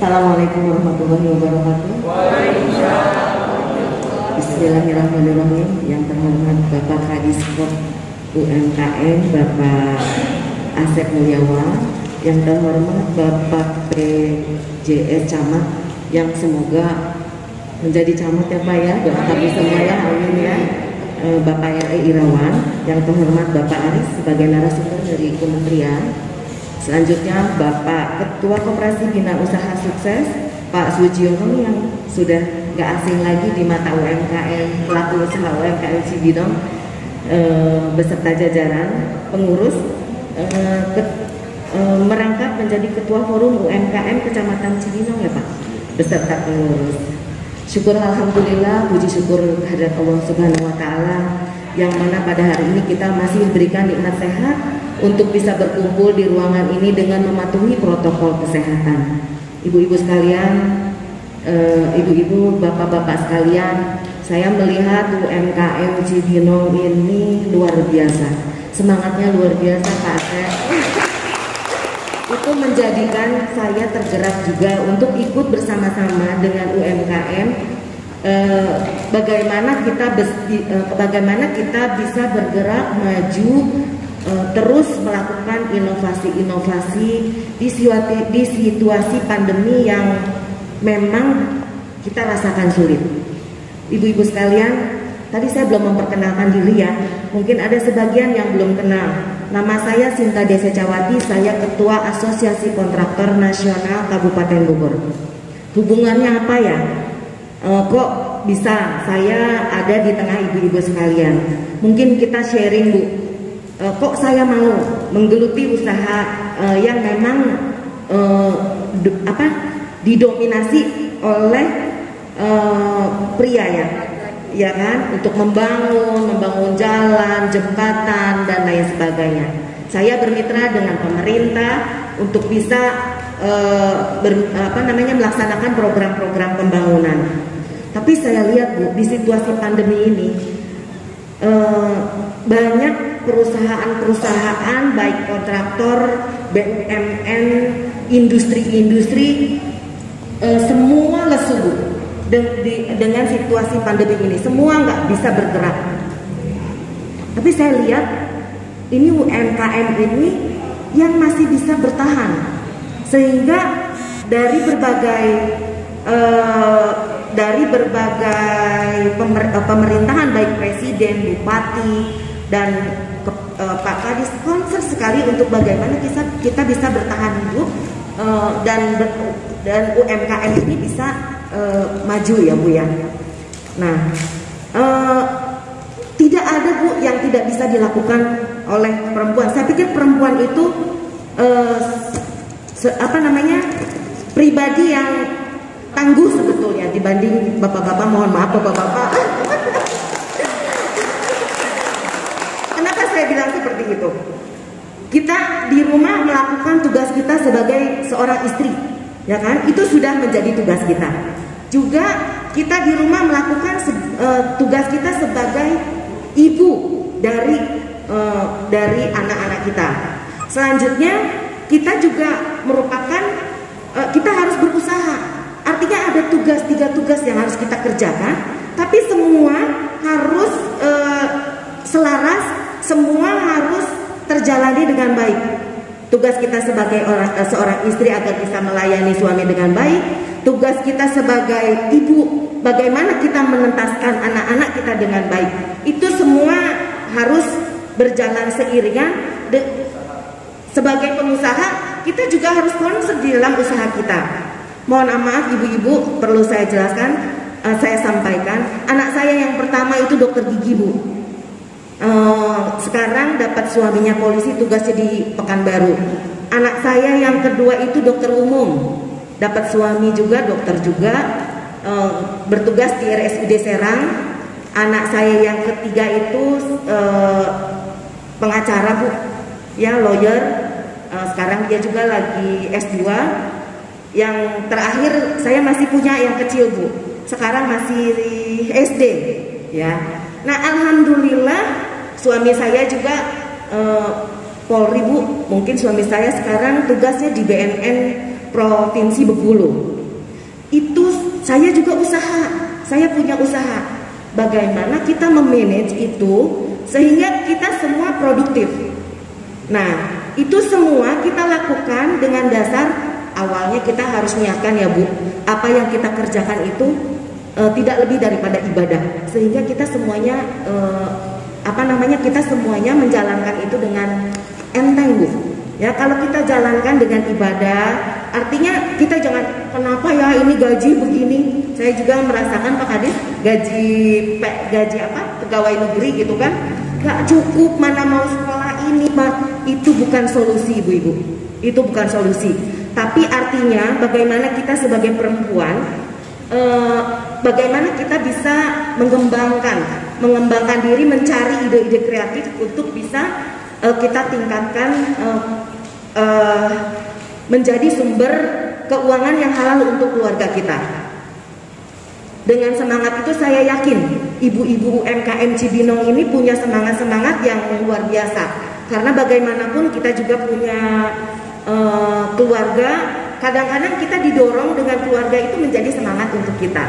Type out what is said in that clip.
Assalamualaikum warahmatullahi wabarakatuh. Bismillahirrahmanirrahim. Yang terhormat Bapak Kadisper UMKM Bapak Asep Mulyawan, yang terhormat Bapak PJS Camat, yang semoga menjadi camat ya Pak ya, doa kami semua ya, amin ya. Bapak R.E. Irawan, yang terhormat Bapak Aris sebagai narasumber dari Kementerian. Selanjutnya Bapak Ketua Koperasi Bina Usaha Sukses Pak Sujiono, yang sudah gak asing lagi di mata UMKM, pelaku usaha UMKM Cibinong, beserta jajaran pengurus, merangkap menjadi Ketua Forum UMKM Kecamatan Cibinong ya Pak, beserta pengurus. Syukur alhamdulillah, puji syukur kehadirat Allah Subhanahu wa taala, yang mana pada hari ini kita masih diberikan nikmat sehat untuk bisa berkumpul di ruangan ini dengan mematuhi protokol kesehatan. Ibu-ibu sekalian, ibu-ibu, bapak-bapak sekalian, saya melihat UMKM Cibinong ini luar biasa. Semangatnya luar biasa Pak Asep. Itu menjadikan saya tergerak juga untuk ikut bersama-sama dengan UMKM, bagaimana kita bisa bergerak maju, terus melakukan inovasi-inovasi di situasi pandemi yang memang kita rasakan sulit. Ibu-ibu sekalian, tadi saya belum memperkenalkan diri ya, mungkin ada sebagian yang belum kenal. Nama saya Sinta Desecawati, saya Ketua Asosiasi Kontraktor Nasional Kabupaten Bogor. Hubungannya apa ya? Kok bisa saya ada di tengah ibu-ibu sekalian? Mungkin kita sharing Bu. Kok saya mau menggeluti usaha yang memang didominasi oleh pria ya kan, untuk membangun jalan, jembatan dan lain sebagainya. Saya bermitra dengan pemerintah untuk bisa melaksanakan program-program pembangunan. Tapi saya lihat Bu, di situasi pandemi ini banyak perusahaan-perusahaan baik kontraktor, BUMN, industri-industri semua lesu Bu. Dengan situasi pandemi ini semua nggak bisa bergerak. Tapi saya lihat ini UMKM ini yang masih bisa bertahan, sehingga dari berbagai pemerintahan baik presiden, bupati dan Pak Kadis konsen sekali untuk bagaimana kita bisa bertahan hidup dan UMKM ini bisa maju ya Bu ya. Nah, tidak ada Bu yang tidak bisa dilakukan oleh perempuan. Saya pikir perempuan itu pribadi yang tangguh sebetulnya dibanding bapak-bapak. Mohon maaf bapak-bapak. Kenapa saya bilang seperti itu? Kita di rumah melakukan tugas kita sebagai seorang istri, ya kan? Itu sudah menjadi tugas kita. Juga kita di rumah melakukan tugas kita sebagai ibu dari anak-anak kita. Selanjutnya kita juga merupakan kita harus berusaha. Artinya ada tiga tugas yang harus kita kerjakan, tapi semua harus selaras, semua harus terjalani dengan baik. Tugas kita sebagai seorang istri agar bisa melayani suami dengan baik. Tugas kita sebagai ibu, bagaimana kita menentaskan anak-anak kita dengan baik. Itu semua harus berjalan seiringan. Sebagai pengusaha, kita juga harus konsen di dalam usaha kita. Mohon maaf ibu-ibu, perlu saya jelaskan, saya sampaikan. Anak saya yang pertama itu dokter gigi Bu. Sekarang dapat suaminya polisi, tugasnya di Pekanbaru. Anak saya yang kedua itu dokter umum, dapat suami juga dokter juga, bertugas di RSUD Serang. Anak saya yang ketiga itu pengacara Bu, ya lawyer. Sekarang dia juga lagi S2. Yang terakhir saya masih punya yang kecil Bu, sekarang masih SD ya. Nah alhamdulillah suami saya juga Polri Bu. Mungkin suami saya sekarang tugasnya di BNN Provinsi Bengkulu itu saya juga usaha, saya punya usaha. Bagaimana kita memanage itu sehingga kita semua produktif. Nah, itu semua kita lakukan dengan dasar awalnya kita harus niatkan ya Bu, apa yang kita kerjakan itu tidak lebih daripada ibadah, sehingga kita semuanya kita semuanya menjalankan itu dengan enteng Bu. Ya, kalau kita jalankan dengan ibadah, artinya kita jangan kenapa ya ini gaji begini. Saya juga merasakan Pak Kadis gaji apa pegawai negeri gitu kan, gak cukup, mana mau sekolah ini, itu bukan solusi Ibu-ibu. Itu bukan solusi. Tapi artinya bagaimana kita sebagai perempuan, bagaimana kita bisa mengembangkan diri, mencari ide-ide kreatif untuk bisa kita tingkatkan menjadi sumber keuangan yang halal untuk keluarga kita. Dengan semangat itu saya yakin ibu-ibu UMKM Cibinong ini punya semangat-semangat yang luar biasa. Karena bagaimanapun kita juga punya keluarga, kadang-kadang kita didorong dengan keluarga itu menjadi semangat untuk kita.